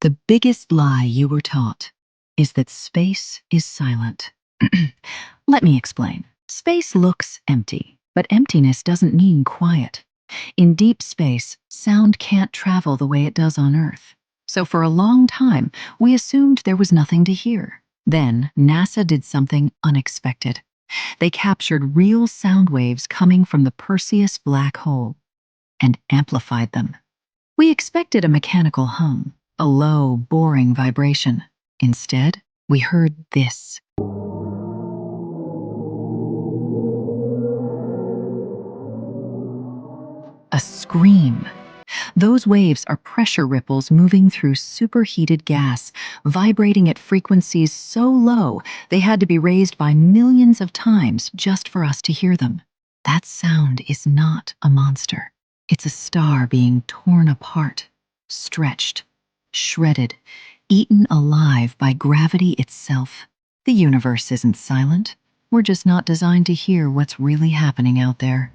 The biggest lie you were taught is that space is silent. Let me explain. Space looks empty, but emptiness doesn't mean quiet. In deep space, sound can't travel the way it does on Earth. So for a long time, we assumed there was nothing to hear. Then, NASA did something unexpected. They captured real sound waves coming from the Perseus black hole and amplified them. We expected a mechanical hum, a low, boring vibration. Instead, we heard this. A scream. Those waves are pressure ripples moving through superheated gas, vibrating at frequencies so low they had to be raised by millions of times just for us to hear them. That sound is not a monster. It's a star being torn apart, stretched, shredded, eaten alive by gravity itself. The universe isn't silent. We're just not designed to hear what's really happening out there.